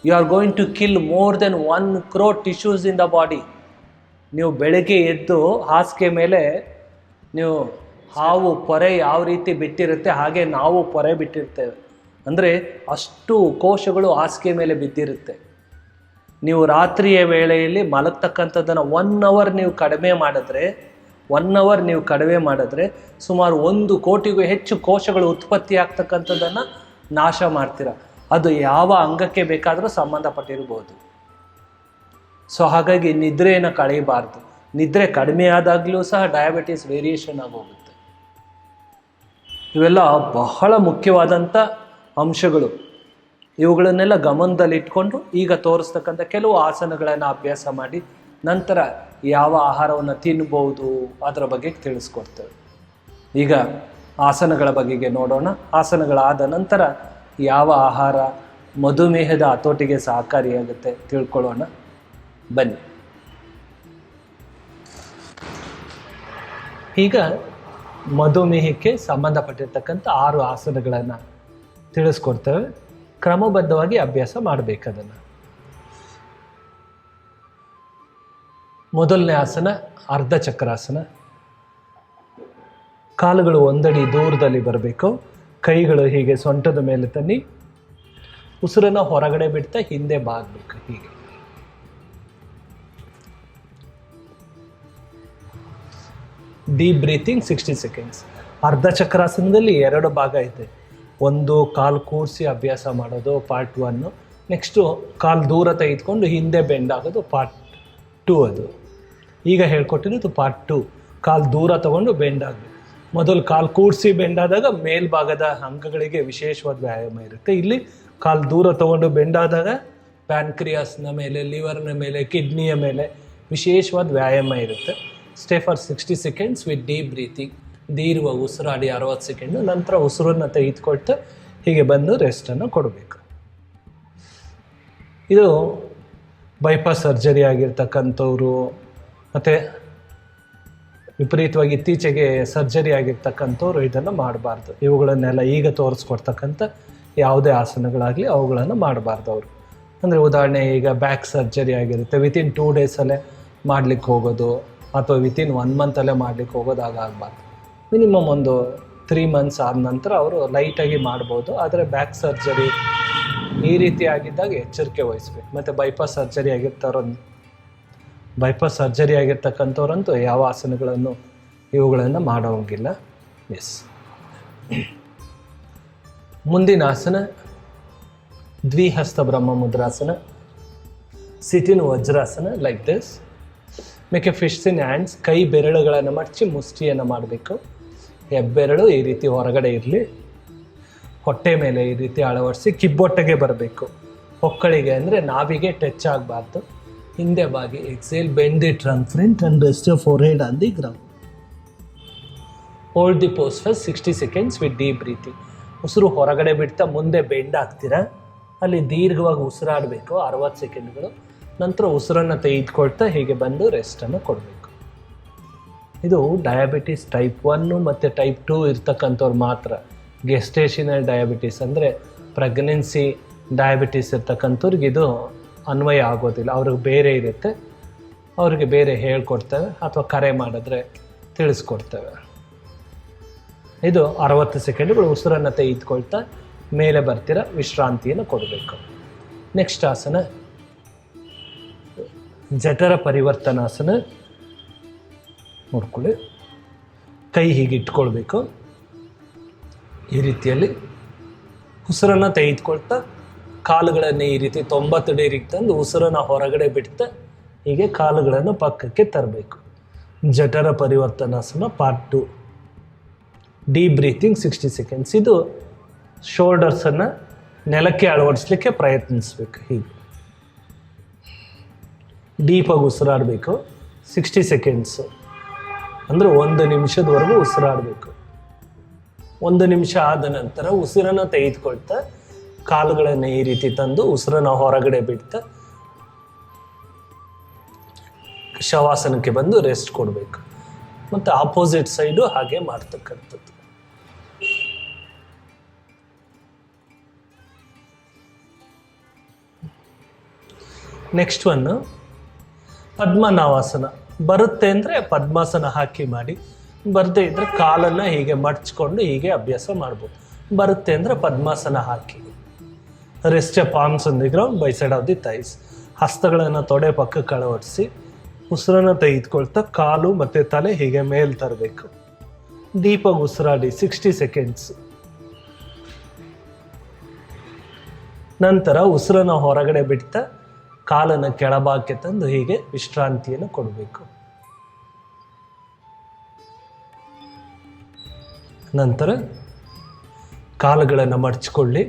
you are going to kill more than 1 crore tissues in the body. ನೀವು ಬೆಳಗ್ಗೆ ಎದ್ದು ಹಾಸಿಗೆ ಮೇಲೆ ನೀವು ಹಾವು ಪೊರೆ ಯಾವ ರೀತಿ ಬಿಟ್ಟಿರುತ್ತೆ ಹಾಗೆ ನಾವು ಪೊರೆ ಬಿಟ್ಟಿರ್ತೇವೆ. ಅಂದರೆ ಅಷ್ಟು ಕೋಶಗಳು ಹಾಸಿಗೆ ಮೇಲೆ ಬಿದ್ದಿರುತ್ತೆ. ನೀವು ರಾತ್ರಿಯ ವೇಳೆಯಲ್ಲಿ ಮಲಗ್ತಕ್ಕಂಥದ್ದನ್ನು 1 ಅವರ್ ನೀವು ಕಡಿಮೆ ಮಾಡಿದ್ರೆ ಸುಮಾರು 1 ಕೋಟಿಗೂ ಹೆಚ್ಚು ಕೋಶಗಳು ಉತ್ಪತ್ತಿ ಆಗ್ತಕ್ಕಂಥದ್ದನ್ನು ನಾಶ ಮಾಡ್ತೀರ. ಅದು ಯಾವ ಅಂಗಕ್ಕೆ ಬೇಕಾದರೂ ಸಂಬಂಧಪಟ್ಟಿರ್ಬೋದು. ಸೊ ಹಾಗಾಗಿ ನಿದ್ರೆಯನ್ನು ಕಳೆಯಬಾರ್ದು. ನಿದ್ರೆ ಕಡಿಮೆ ಆದಾಗಲೂ ಸಹ ಡಯಾಬಿಟಿಸ್ ವೇರಿಯೇಷನ್ ಆಗೋಗುತ್ತೆ. ಇವೆಲ್ಲ ಬಹಳ ಮುಖ್ಯವಾದಂಥ ಅಂಶಗಳು. ಇವುಗಳನ್ನೆಲ್ಲ ಗಮನದಲ್ಲಿಟ್ಕೊಂಡು ಈಗ ತೋರಿಸ್ತಕ್ಕಂಥ ಕೆಲವು ಆಸನಗಳನ್ನು ಅಭ್ಯಾಸ ಮಾಡಿ ನಂತರ ಯಾವ ಆಹಾರವನ್ನು ತಿನ್ಬೋದು ಅದರ ಬಗ್ಗೆ ತಿಳಿಸ್ಕೊಡ್ತೇವೆ. ಈಗ ಆಸನಗಳ ಬಗೆಗೆ ನೋಡೋಣ. ಆಸನಗಳಾದ ನಂತರ ಯಾವ ಆಹಾರ ಮಧುಮೇಹದ ಹತೋಟಿಗೆ ಸಹಕಾರಿಯಾಗುತ್ತೆ ತಿಳ್ಕೊಳ್ಳೋಣ ಬನ್ನಿ. ಈಗ ಮಧುಮೇಹಕ್ಕೆ ಸಂಬಂಧಪಟ್ಟಿರ್ತಕ್ಕಂಥ 6 ಆಸನಗಳನ್ನು ತಿಳಿಸ್ಕೊಡ್ತೇವೆ. ಕ್ರಮಬದ್ಧವಾಗಿ ಅಭ್ಯಾಸ ಮಾಡಬೇಕದನ್ನು. ಮೊದಲನೇ ಆಸನ ಅರ್ಧ ಚಕ್ರಾಸನ. ಕಾಲುಗಳು 1 ಅಡಿ ದೂರದಲ್ಲಿ ಬರಬೇಕು. ಕೈಗಳು ಹೀಗೆ ಸೊಂಟದ ಮೇಲೆ ತನ್ನಿ. ಉಸಿರನ್ನು ಹೊರಗಡೆ ಬಿಡ್ತಾ ಹಿಂದೆ ಬಾಗಬೇಕು. ಹೀಗೆ ಡೀಪ್ ಬ್ರೀತಿಂಗ್ 60 ಸೆಕೆಂಡ್ಸ್. ಅರ್ಧ ಚಕ್ರಾಸನದಲ್ಲಿ 2 ಭಾಗ ಇದೆ. ಒಂದು ಕಾಲು ಕೂರಿಸಿ ಅಭ್ಯಾಸ ಮಾಡೋದು ಪಾರ್ಟ್ 1. ನೆಕ್ಸ್ಟು ಕಾಲು ದೂರ ತೆಗೆದುಕೊಂಡು ಹಿಂದೆ ಬೆಂಡ್ ಆಗೋದು ಪಾರ್ಟ್ 2. ಅದು ಈಗ ಹೇಳ್ಕೊಟ್ಟಿರೋದು ಪಾರ್ಟ್ 2. ಕಾಲು ದೂರ ತಗೊಂಡು ಬೆಂಡ್ ಆಗಬೇಕು. ಮೊದಲು ಕಾಲು ಕೂರಿಸಿ ಬೆಂಡಾದಾಗ ಮೇಲ್ಭಾಗದ ಅಂಗಗಳಿಗೆ ವಿಶೇಷವಾದ ವ್ಯಾಯಾಮ ಇರುತ್ತೆ. ಇಲ್ಲಿ ಕಾಲು ದೂರ ತಗೊಂಡು ಬೆಂಡಾದಾಗ ಪ್ಯಾನ್ಕ್ರಿಯಾಸ್ನ ಮೇಲೆ, ಲಿವರ್ನ ಮೇಲೆ, ಕಿಡ್ನಿಯ ಮೇಲೆ ವಿಶೇಷವಾದ ವ್ಯಾಯಾಮ ಇರುತ್ತೆ. Stay for 60 seconds with deep breathing. ದೀರ್ಘವಾಗಿ ಉಸಿರಾಡಿ 60 ಸೆಕೆಂಡು. ನಂತರ ಉಸಿರನ್ನು ತೆಗೆದುಕೊಳ್ತಾ ಹೀಗೆ ಬಂದು ರೆಸ್ಟನ್ನು ಕೊಡಬೇಕು. ಇದು ಬೈಪಾಸ್ ಸರ್ಜರಿ ಆಗಿರ್ತಕ್ಕಂಥವ್ರು ಮತ್ತು ವಿಪರೀತವಾಗಿ ಇತ್ತೀಚೆಗೆ ಸರ್ಜರಿ ಆಗಿರ್ತಕ್ಕಂಥವ್ರು ಇದನ್ನು ಮಾಡಬಾರ್ದು. ಇವುಗಳನ್ನೆಲ್ಲ ಈಗ ತೋರಿಸ್ಕೊಡ್ತಕ್ಕಂಥ ಯಾವುದೇ ಆಸನಗಳಾಗಲಿ ಅವುಗಳನ್ನು ಮಾಡಬಾರ್ದು ಅವರು. ಅಂದರೆ ಉದಾಹರಣೆ, ಈಗ ಬ್ಯಾಕ್ ಸರ್ಜರಿ ಆಗಿರುತ್ತೆ, ವಿತಿನ್ 2 ಡೇಸಲ್ಲೇ ಮಾಡಲಿಕ್ಕೆ ಹೋಗೋದು ಅಥವಾ ವಿತಿನ್ 1 ಮಂತಲ್ಲೇ ಮಾಡಲಿಕ್ಕೆ ಹೋಗೋದು ಆಗಬಾರ್ದು. ಮಿನಿಮಮ್ ಒಂದು 3 ಮಂತ್ಸ್ ಆದ ನಂತರ ಅವರು ಲೈಟಾಗಿ ಮಾಡ್ಬೋದು. ಆದರೆ ಬ್ಯಾಕ್ ಸರ್ಜರಿ ಈ ರೀತಿ ಆಗಿದ್ದಾಗ ಎಚ್ಚರಿಕೆ ವಹಿಸ್ಬೇಕು. ಮತ್ತು ಬೈಪಾಸ್ ಸರ್ಜರಿ ಆಗಿರ್ತಕ್ಕಂಥವ್ರಂತೂ ಯಾವ ಆಸನಗಳನ್ನು ಇವುಗಳನ್ನು ಮಾಡೋಂಗಿಲ್ಲ. ಎಸ್. ಮುಂದಿನ ಆಸನ Dwihasta Brahma Mudrasana. Sit in Vajrasana like this. Make a fist in hands. ಕೈ ಬೆರಳುಗಳನ್ನು ಮಡಚಿ ಮುಷ್ಟಿಯನ್ನು ಮಾಡಬೇಕು. ಹೆಬ್ಬೆರಳು ಈ ರೀತಿ ಹೊರಗಡೆ ಇರಲಿ. ಹೊಟ್ಟೆ ಮೇಲೆ ಈ ರೀತಿ ಅಳವಡಿಸಿ ಕಿಬ್ಬೊಟ್ಟೆಗೆ ಬರಬೇಕು. ಹೊಕ್ಕಳಿಗೆ ಅಂದರೆ ನಾಭಿಗೆ ಟಚ್ ಆಗಬಾರ್ದು. ಹಿಂದೆ ಬಾಗಿ. Exhale, bend the trunk front and rest your forehead on the ground. Hold the pose for 60 seconds with deep breathing. ಉಸಿರು ಹೊರಗಡೆ ಬಿಡ್ತಾ ಮುಂದೆ ಬೆಂಡ್ ಆಗ್ತೀರಾ. ಅಲ್ಲಿ ದೀರ್ಘವಾಗಿ ಉಸಿರಾಡಬೇಕು 60 ಸೆಕೆಂಡ್ಗಳು. ನಂತರ ಉಸಿರನ್ನು ತೆಗೆದುಕೊಳ್ತಾ ಹೀಗೆ ಬಂದು ರೆಸ್ಟನ್ನು ಕೊಡಬೇಕು. ಇದು ಡಯಾಬಿಟಿಸ್ ಟೈಪ್ 1 ಮತ್ತು ಟೈಪ್ 2 ಇರ್ತಕ್ಕಂಥವ್ರು ಮಾತ್ರ. ಗೆಸ್ಟೇಷನಲ್ ಡಯಾಬಿಟಿಸ್ ಅಂದರೆ ಪ್ರೆಗ್ನೆನ್ಸಿ ಡಯಾಬಿಟಿಸ್ ಇರ್ತಕ್ಕಂಥವ್ರಿಗೆ ಇದು ಅನ್ವಯ ಆಗೋದಿಲ್ಲ. ಅವ್ರಿಗೆ ಬೇರೆ ಇರುತ್ತೆ, ಅವ್ರಿಗೆ ಬೇರೆ ಹೇಳ್ಕೊಡ್ತೇವೆ ಅಥವಾ ಕರೆ ಮಾಡಿದ್ರೆ ತಿಳಿಸ್ಕೊಡ್ತೇವೆ. ಇದು 60 ಸೆಕೆಂಡ್ಗಳು ಉಸಿರನ್ನು ತೆಗೆದುಕೊಳ್ತಾ ಮೇಲೆ ಬರ್ತೀರ, ವಿಶ್ರಾಂತಿಯನ್ನು ಕೊಡಬೇಕು. ನೆಕ್ಸ್ಟ್ ಆಸನ ಜಠರ ಪರಿವರ್ತನಾಸನ. ನೋಡ್ಕೊಳ್ಳಿ, ಕೈ ಹೀಗೆ ಇಟ್ಕೊಳ್ಬೇಕು. ಈ ರೀತಿಯಲ್ಲಿ ಉಸಿರನ್ನು ತೆಗೆದುಕೊಳ್ತಾ ಕಾಲುಗಳನ್ನು ಈ ರೀತಿ 90 ಡಿಗ್ರಿಗೆ ತಂದು ಉಸಿರನ್ನು ಹೊರಗಡೆ ಬಿಡ್ತಾ ಹೀಗೆ ಕಾಲುಗಳನ್ನು ಪಕ್ಕಕ್ಕೆ ತರಬೇಕು. ಜಠರ ಪರಿವರ್ತನಾಸನ ಪಾರ್ಟ್ 2. Deep breathing 60 seconds. ಇದು ಶೋಲ್ಡರ್ಸನ್ನು ನೆಲಕ್ಕೆ ಅಳವಡಿಸ್ಲಿಕ್ಕೆ ಪ್ರಯತ್ನಿಸ್ಬೇಕು. ಹೀಗೆ ಡೀಪಾಗಿ ಉಸಿರಾಡಬೇಕು. 60 ಸೆಕೆಂಡ್ಸು ಅಂದರೆ 1 ನಿಮಿಷದವರೆಗೂ ಉಸಿರಾಡಬೇಕು. 1 ನಿಮಿಷ ಆದ ನಂತರ ಉಸಿರನ್ನು ತೆಗೆದುಕೊಳ್ತಾ ಕಾಲುಗಳನ್ನು ಈ ರೀತಿ ತಂದು ಉಸಿರನ್ನು ಹೊರಗಡೆ ಬಿಡ್ತಾ ಶವಾಸನಕ್ಕೆ ಬಂದು ರೆಸ್ಟ್ ಕೊಡಬೇಕು. ಮತ್ತು ಆಪೋಸಿಟ್ ಸೈಡು ಹಾಗೆ ಮಾಡ್ತಕ್ಕಂಥದ್ದು. Next one Padmanavasana. ಬರುತ್ತೆ ಅಂದರೆ ಪದ್ಮಾಸನ ಹಾಕಿ ಮಾಡಿ, ಬರದೇ ಇದ್ದರೆ ಕಾಲನ್ನು ಹೀಗೆ ಮಡ್ಚ್ಕೊಂಡು ಹೀಗೆ ಅಭ್ಯಾಸ ಮಾಡ್ಬೋದು. ಬರುತ್ತೆ ಅಂದರೆ ಪದ್ಮಾಸನ ಹಾಕಿ. Rest a palms on the ground by side of the thighs. ಹಸ್ತಗಳನ್ನು ತೊಡೆ ಪಕ್ಕಕ್ಕೆ ಅಳವಡಿಸಿ ಉಸಿರನ್ನು ತೆಗೆದುಕೊಳ್ತಾ ಕಾಲು ಮತ್ತು ತಲೆ ಹೀಗೆ ಮೇಲೆ ತರಬೇಕು. ಡೀಪಾಗಿ ಉಸಿರಾಡಿ 60 ಸೆಕೆಂಡ್ಸ್. ನಂತರ ಉಸಿರನ್ನು ಹೊರಗಡೆ ಬಿಡ್ತಾ ಕಾಲನ್ನು ಕೆಳಭಾಗಕ್ಕೆ ತಂದು ಹೀಗೆ ವಿಶ್ರಾಂತಿಯನ್ನು ಕೊಡಬೇಕು. ನಂತರ ಕಾಲುಗಳನ್ನು ಮಡಚಿಕೊಳ್ಳಿ,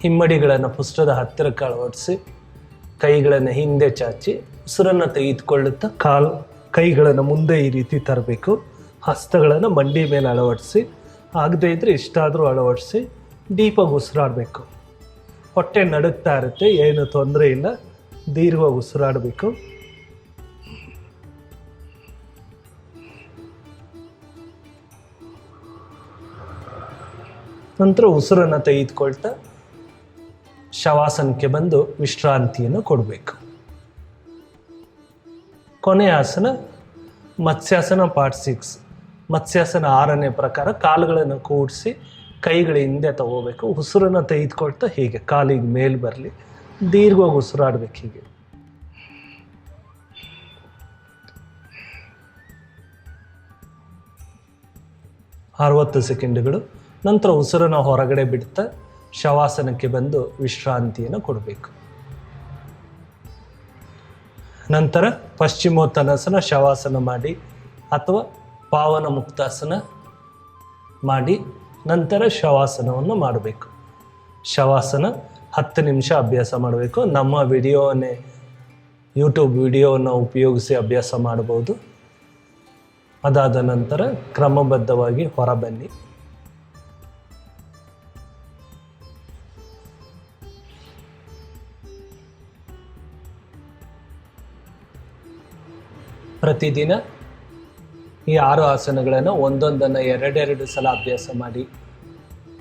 ಹಿಮ್ಮಡಿಗಳನ್ನು ಪುಷ್ಟದ ಹತ್ತಿರಕ್ಕೆ ಅಳವಡಿಸಿ ಕೈಗಳನ್ನು ಹಿಂದೆ ಚಾಚಿ ಉಸಿರನ್ನು ತೆಗೆದುಕೊಳ್ಳುತ್ತಾ ಕೈಗಳನ್ನು ಮುಂದೆ ಈ ರೀತಿ ತರಬೇಕು. ಹಸ್ತಗಳನ್ನು ಮಂಡಿ ಮೇಲೆ ಅಳವಡಿಸಿ, ಆಗದೇ ಇದ್ದರೆ ಇಷ್ಟಾದರೂ ಅಳವಡಿಸಿ ಡೀಪಾಗಿ ಉಸಿರಾಡಬೇಕು. ಹೊಟ್ಟೆ ನಡುಗ್ತಾ ಇರುತ್ತೆ, ಏನು ತೊಂದರೆ ಇಲ್ಲ, ದೀರ್ಘವಾಗಿ ಉಸಿರಾಡಬೇಕು. ನಂತರ ಉಸಿರನ್ನು ತೆಗೆದುಕೊಳ್ತಾ ಶವಾಸನಕ್ಕೆ ಬಂದು ವಿಶ್ರಾಂತಿಯನ್ನು ಕೊಡಬೇಕು. ಕೊನೆಯ ಆಸನ ಮತ್ಸ್ಯಾಸನ ಪಾರ್ಟ್ 6. ಮತ್ಸ್ಯಾಸನ 6ನೇ ಪ್ರಕಾರ ಕಾಲುಗಳನ್ನು ಕೂಡಿಸಿ ಕೈಗಳ ಹಿಂದೆ ತಗೋಬೇಕು. ಉಸಿರನ್ನು ತೆಗೆದುಕೊಳ್ತಾ ಹೀಗೆ ಕಾಲಿಗೆ ಮೇಲೆ ಬರಲಿ, ದೀರ್ಘವಾಗಿ ಉಸಿರಾಡಬೇಕು. ಹೀಗೆ ಅರವತ್ತು ಸೆಕೆಂಡ್ಗಳು. ನಂತರ ಉಸಿರನ್ನು ಹೊರಗಡೆ ಬಿಡ್ತಾ ಶವಾಸನಕ್ಕೆ ಬಂದು ವಿಶ್ರಾಂತಿಯನ್ನು ಕೊಡಬೇಕು. ನಂತರ ಪಶ್ಚಿಮೋತ್ತನಾಸನ ಶವಾಸನ ಮಾಡಿ ಅಥವಾ ಪಾವನ ಮುಕ್ತಾಸನ ಮಾಡಿ ನಂತರ ಶವಾಸನವನ್ನು ಮಾಡಬೇಕು. ಶವಾಸನ 10 ನಿಮಿಷ ಅಭ್ಯಾಸ ಮಾಡಬೇಕು. ನಮ್ಮ ವಿಡಿಯೋವನ್ನೇ ಯೂಟ್ಯೂಬ್ ವಿಡಿಯೋವನ್ನು ಉಪಯೋಗಿಸಿ ಅಭ್ಯಾಸ ಮಾಡಬಹುದು. ಅದಾದ ನಂತರ ಕ್ರಮಬದ್ಧವಾಗಿ ಹೊರಬನ್ನಿ. ಪ್ರತಿದಿನ ಈ 6 ಆಸನಗಳನ್ನು ಒಂದೊಂದನ್ನು 2 ಸಲ ಅಭ್ಯಾಸ ಮಾಡಿ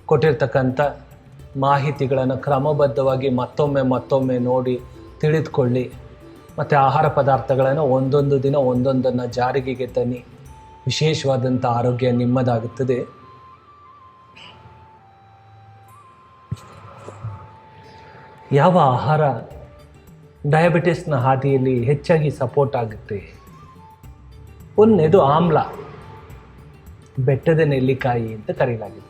ಕೊಟ್ಟಿರ್ತಕ್ಕಂಥ ಮಾಹಿತಿಗಳನ್ನು ಕ್ರಮಬದ್ಧವಾಗಿ ಮತ್ತೊಮ್ಮೆ ನೋಡಿ ತಿಳಿದುಕೊಳ್ಳಿ. ಮತ್ತು ಆಹಾರ ಪದಾರ್ಥಗಳನ್ನು ಒಂದೊಂದು ದಿನ ಒಂದೊಂದನ್ನು ಜಾರಿಗೆ ತನ್ನಿ. ವಿಶೇಷವಾದಂಥ ಆರೋಗ್ಯ ನಿಮ್ಮದಾಗುತ್ತದೆ. ಯಾವ ಆಹಾರ ಡಯಾಬಿಟಿಸ್ನ ಹಾದಿಯಲ್ಲಿ ಹೆಚ್ಚಾಗಿ ಸಪೋರ್ಟ್ ಆಗುತ್ತೆ? ಒಂದನೇದು ಆಮ್ಲ, ಬೆಟ್ಟದ ನೆಲ್ಲಿಕಾಯಿ ಅಂತ ಕರೆಯಲಾಗಿದೆ.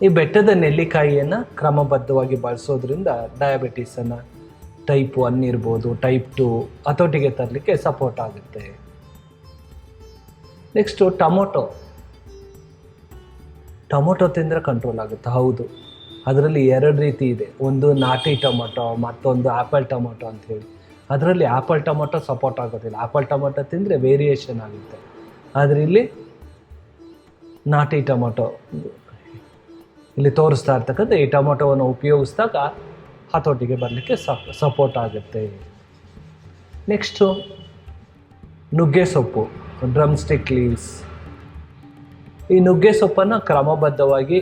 ಈ ಬೆಟ್ಟದ ನೆಲ್ಲಿಕಾಯಿಯನ್ನು ಕ್ರಮಬದ್ಧವಾಗಿ ಬಳಸೋದ್ರಿಂದ ಡಯಾಬಿಟಿಸನ್ನು ಟೈಪ್ 1 ಇರ್ಬೋದು, ಟೈಪ್ 2 ಹತೋಟಿಗೆ ತರಲಿಕ್ಕೆ ಸಪೋರ್ಟ್ ಆಗುತ್ತೆ. ನೆಕ್ಸ್ಟು ಟೊಮೊಟೊ ತಿಂದರೆ ಕಂಟ್ರೋಲ್ ಆಗುತ್ತೆ. ಹೌದು, ಅದರಲ್ಲಿ 2 ರೀತಿ ಇದೆ. ಒಂದು ನಾಟಿ ಟೊಮೊಟೊ, ಮತ್ತೊಂದು ಆ್ಯಪಲ್ ಟೊಮೊಟೊ ಅಂಥೇಳಿ. ಅದರಲ್ಲಿ ಆ್ಯಪಲ್ ಟೊಮೊಟೊ ಸಪೋರ್ಟ್ ಆಗೋದಿಲ್ಲ. ಆ್ಯಪಲ್ ಟೊಮೊಟೊ ತಿಂದರೆ ವೇರಿಯೇಷನ್ ಆಗುತ್ತೆ. ಆದರೆ ಇಲ್ಲಿ ನಾಟಿ ಟೊಮೊಟೊ ಇಲ್ಲಿ ತೋರಿಸ್ತಾ ಇರ್ತಕ್ಕಂಥ ಈ ಟೊಮೊಟೊವನ್ನು ಉಪಯೋಗಿಸಿದಾಗ ಹತೋಟಿಗೆ ಬರಲಿಕ್ಕೆ ಸಪೋರ್ಟ್ ಆಗುತ್ತೆ. ನೆಕ್ಸ್ಟು ನುಗ್ಗೆ ಸೊಪ್ಪು, ಡ್ರಮ್ ಸ್ಟಿಕ್ ಲೀವ್ಸ್. ಈ ನುಗ್ಗೆ ಸೊಪ್ಪನ್ನು ಕ್ರಮಬದ್ಧವಾಗಿ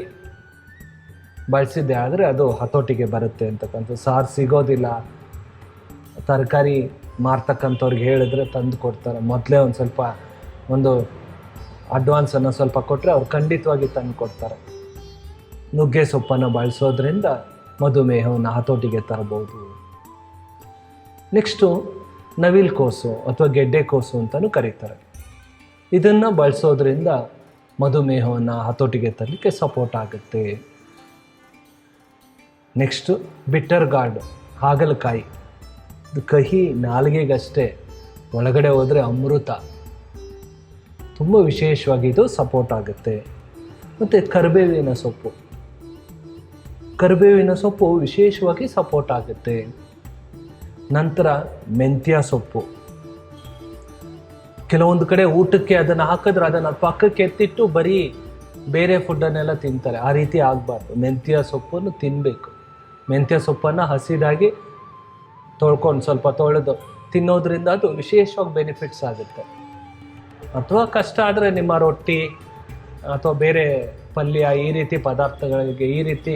ಬಳಸಿದ್ದೆ ಆದರೆ ಅದು ಹತೋಟಿಗೆ ಬರುತ್ತೆ ಅಂತಕ್ಕಂಥ. ಸಾರು ಸಿಗೋದಿಲ್ಲ, ತರಕಾರಿ ಮಾರ್ತಕ್ಕಂಥವ್ರಿಗೆ ಹೇಳಿದ್ರೆ ತಂದು ಕೊಡ್ತಾರೆ. ಮೊದಲೇ ಒಂದು ಅಡ್ವಾನ್ಸನ್ನು ಸ್ವಲ್ಪ ಕೊಟ್ಟರೆ ಅವ್ರು ಖಂಡಿತವಾಗಿ ತಂದು ಕೊಡ್ತಾರೆ. ನುಗ್ಗೆ ಸೊಪ್ಪನ್ನು ಬಳಸೋದ್ರಿಂದ ಮಧುಮೇಹವನ್ನು ಹತೋಟಿಗೆ ತರಬಹುದು. ನೆಕ್ಸ್ಟು ನವಿಲು ಕೋಸು ಅಥವಾ ಗೆಡ್ಡೆ ಕೋಸು ಅಂತಲೂ ಕರೀತಾರೆ. ಇದನ್ನು ಬಳಸೋದ್ರಿಂದ ಮಧುಮೇಹವನ್ನು ಹತೋಟಿಗೆ ತರಲಿಕ್ಕೆ ಸಪೋರ್ಟ್ ಆಗುತ್ತೆ. ನೆಕ್ಸ್ಟು ಬಿಟ್ಟರ್ ಗಾರ್ಡ್, ಹಾಗಲಕಾಯಿ. ಇದು ಕಹಿ ನಾಲಿಗೆಗಷ್ಟೇ, ಒಳಗಡೆ ಹೋದರೆ ಅಮೃತ. ತುಂಬ ವಿಶೇಷವಾಗಿ ಇದು ಸಪೋರ್ಟ್ ಆಗುತ್ತೆ. ಮತ್ತು ಕರಿಬೇವಿನ ಸೊಪ್ಪು ವಿಶೇಷವಾಗಿ ಸಪೋರ್ಟ್ ಆಗುತ್ತೆ. ನಂತರ ಮೆಂತ್ಯ ಸೊಪ್ಪು. ಕೆಲವೊಂದು ಕಡೆ ಊಟಕ್ಕೆ ಅದನ್ನು ಹಾಕಿದ್ರೆ ಅದನ್ನು ಪಕ್ಕಕ್ಕೆ ಎತ್ತಿಟ್ಟು ಬರೀ ಬೇರೆ ಫುಡ್ಡನ್ನೆಲ್ಲ ತಿಂತಾರೆ. ಆ ರೀತಿ ಆಗಬಾರ್ದು. ಮೆಂತ್ಯ ಸೊಪ್ಪನ್ನು ತಿನ್ನಬೇಕು. ಮೆಂತ್ಯ ಸೊಪ್ಪನ್ನು ಹಸಿದಾಗಿ ತೊಳ್ಕೊಂಡು ಸ್ವಲ್ಪ ತೊಳೆದು ತಿನ್ನೋದ್ರಿಂದ ಅದು ವಿಶೇಷವಾಗಿ ಬೆನಿಫಿಟ್ಸ್ ಆಗುತ್ತೆ. ಅಥವಾ ಕಷ್ಟ ಆದರೆ ನಿಮ್ಮ ರೊಟ್ಟಿ ಅಥವಾ ಬೇರೆ ಪಲ್ಯ ಈ ರೀತಿ ಪದಾರ್ಥಗಳಿಗೆ, ಈ ರೀತಿ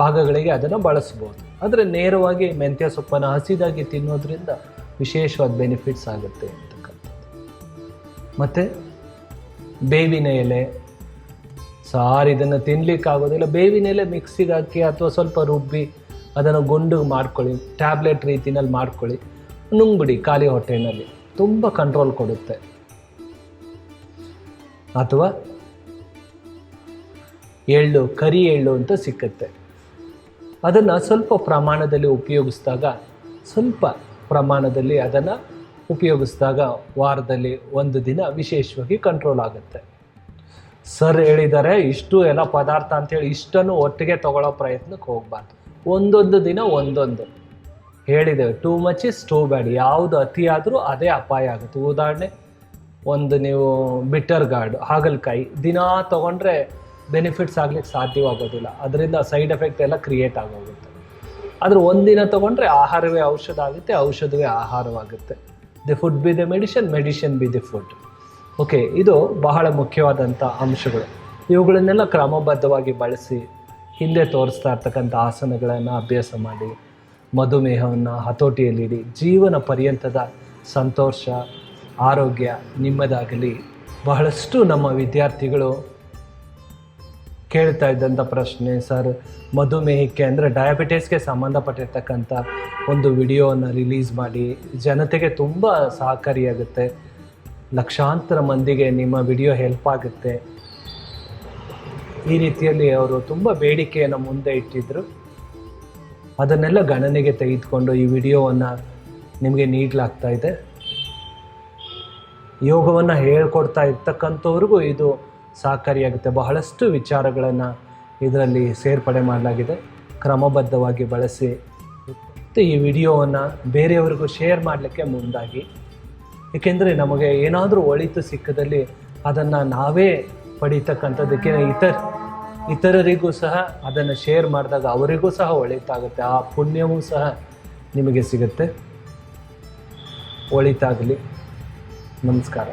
ಭಾಗಗಳಿಗೆ ಅದನ್ನು ಬಳಸ್ಬೋದು. ಆದರೆ ನೇರವಾಗಿ ಮೆಂತ್ಯ ಸೊಪ್ಪನ್ನು ಹಸಿದಾಗಿ ತಿನ್ನೋದ್ರಿಂದ ವಿಶೇಷವಾದ ಬೆನಿಫಿಟ್ಸ್ ಆಗುತ್ತೆ ಅಂತಕ್ಕಂಥದ್ದು. ಮತ್ತು ಬೇವಿನ ಎಲೆ, ಸಾರ್ ಇದನ್ನು ತಿನ್ನಲಿಕ್ಕಾಗೋದಿಲ್ಲ, ಬೇವಿನ ಎಲೆ ಮಿಕ್ಸಿಗೆ ಹಾಕಿ ಅಥವಾ ಸ್ವಲ್ಪ ರುಬ್ಬಿ ಅದನ್ನು ಗುಂಡು ಮಾಡ್ಕೊಳ್ಳಿ, ಟ್ಯಾಬ್ಲೆಟ್ ರೀತಿನಲ್ಲಿ ಮಾಡ್ಕೊಳ್ಳಿ, ನುಂಗ್ಬಿಡಿ ಖಾಲಿ ಹೊಟ್ಟೆಯಲ್ಲಿ, ತುಂಬ ಕಂಟ್ರೋಲ್ ಕೊಡುತ್ತೆ. ಅಥವಾ ಎಳ್ಳು, ಕರಿ ಎಳ್ಳು ಅಂತ ಸಿಕ್ಕುತ್ತೆ, ಅದನ್ನು ಸ್ವಲ್ಪ ಪ್ರಮಾಣದಲ್ಲಿ ಉಪಯೋಗಿಸಿದಾಗ, ಸ್ವಲ್ಪ ಪ್ರಮಾಣದಲ್ಲಿ ಅದನ್ನು ಉಪಯೋಗಿಸಿದಾಗ ವಾರದಲ್ಲಿ ಒಂದು ದಿನ ವಿಶೇಷವಾಗಿ ಕಂಟ್ರೋಲ್ ಆಗುತ್ತೆ. ಸರ್ ಹೇಳಿದ್ದಾರೆ ಇಷ್ಟು ಎಲ್ಲ ಪದಾರ್ಥ ಅಂತೇಳಿ ಇಷ್ಟನ್ನು ಒಟ್ಟಿಗೆ ತಗೊಳ್ಳೋ ಪ್ರಯತ್ನಕ್ಕೆ ಹೋಗಬಾರ್ದು. ಒಂದೊಂದು ದಿನ ಒಂದೊಂದು ಹೇಳಿದ್ದೇವೆ. Too much is too bad. ಯಾವುದು ಅತಿ ಆದರೂ ಅದೇ ಅಪಾಯ ಆಗುತ್ತೆ. ಉದಾಹರಣೆ, ಒಂದು ನೀವು ಬಿಟ್ಟರ್ ಗಾರ್ಡ್, ಹಾಗಲಕಾಯಿ ದಿನ ತೊಗೊಂಡ್ರೆ ಬೆನಿಫಿಟ್ಸ್ ಆಗ್ಲಿಕ್ಕೆ ಸಾಧ್ಯವಾಗೋದಿಲ್ಲ, ಅದರಿಂದ ಸೈಡ್ ಎಫೆಕ್ಟ್ ಎಲ್ಲ ಕ್ರಿಯೇಟ್ ಆಗೋಗುತ್ತೆ. ಆದರೆ ಒಂದಿನ ತೊಗೊಂಡ್ರೆ ಆಹಾರವೇ ಔಷಧ ಆಗುತ್ತೆ, ಔಷಧವೇ ಆಹಾರವಾಗುತ್ತೆ. The food be the medicine, medicine be the food. Okay, ಇದು ಬಹಳ ಮುಖ್ಯವಾದಂಥ ಅಂಶಗಳು. ಇವುಗಳನ್ನೆಲ್ಲ ಕ್ರಮಬದ್ಧವಾಗಿ ಬಳಸಿ ಹಿಂದೆ ತೋರಿಸ್ತಾ ಇರ್ತಕ್ಕಂಥ ಆಸನಗಳನ್ನು ಅಭ್ಯಾಸ ಮಾಡಿ ಮಧುಮೇಹವನ್ನು ಹತೋಟಿಯಲ್ಲಿಡಿ. ಜೀವನ ಪರ್ಯಂತದ ಸಂತೋಷ, ಆರೋಗ್ಯ ನಿಮ್ಮದಾಗಲಿ. ಬಹಳಷ್ಟು ನಮ್ಮ ವಿದ್ಯಾರ್ಥಿಗಳು ಕೇಳ್ತಾ ಇದ್ದಂಥ ಪ್ರಶ್ನೆ, ಸರ್ ಮಧುಮೇಹಕ್ಕೆ ಅಂದರೆ ಡಯಾಬಿಟಿಸ್ಗೆ ಸಂಬಂಧಪಟ್ಟಿರ್ತಕ್ಕಂಥ ಒಂದು ವಿಡಿಯೋವನ್ನು ರಿಲೀಸ್ ಮಾಡಿ ಜನತೆಗೆ ತುಂಬ ಸಹಕಾರಿಯಾಗುತ್ತೆ, ಲಕ್ಷಾಂತರ ಮಂದಿಗೆ ನಿಮ್ಮ ವಿಡಿಯೋ ಹೆಲ್ಪ್ ಆಗುತ್ತೆ, ಈ ರೀತಿಯಲ್ಲಿ ಅವರು ತುಂಬ ಬೇಡಿಕೆಯನ್ನು ಮುಂದೆ ಇಟ್ಟಿದ್ದರು. ಅದನ್ನೆಲ್ಲ ಗಣನೆಗೆ ತೆಗೆದುಕೊಂಡು ಈ ವಿಡಿಯೋವನ್ನು ನಿಮಗೆ ನೀಡಲಾಗ್ತಾ ಇದೆ. ಯೋಗವನ್ನು ಹೇಳ್ಕೊಡ್ತಾ ಇರ್ತಕ್ಕಂಥವ್ರಿಗೂ ಇದು ಸಹಕಾರಿಯಾಗುತ್ತೆ. ಬಹಳಷ್ಟು ವಿಚಾರಗಳನ್ನು ಇದರಲ್ಲಿ ಸೇರ್ಪಡೆ ಮಾಡಲಾಗಿದೆ. ಕ್ರಮಬದ್ಧವಾಗಿ ಬಳಸಿ ಮತ್ತು ಈ ವಿಡಿಯೋವನ್ನು ಬೇರೆಯವರಿಗೂ ಶೇರ್ ಮಾಡಲಿಕ್ಕೆ ಮುಂದಾಗಿ. ಏಕೆಂದರೆ ನಮಗೆ ಏನಾದರೂ ಒಳಿತು ಸಿಕ್ಕದಲ್ಲಿ ಅದನ್ನು ನಾವೇ ಪಡೀತಕ್ಕಂಥದ್ದಕ್ಕೆ ಇತರರಿಗೂ ಸಹ ಅದನ್ನು ಶೇರ್ ಮಾಡಿದಾಗ ಅವರಿಗೂ ಸಹ ಒಳಿತಾಗುತ್ತೆ, ಆ ಪುಣ್ಯವೂ ಸಹ ನಿಮಗೆ ಸಿಗುತ್ತೆ. ಒಳಿತಾಗಲಿ. ನಮಸ್ಕಾರ.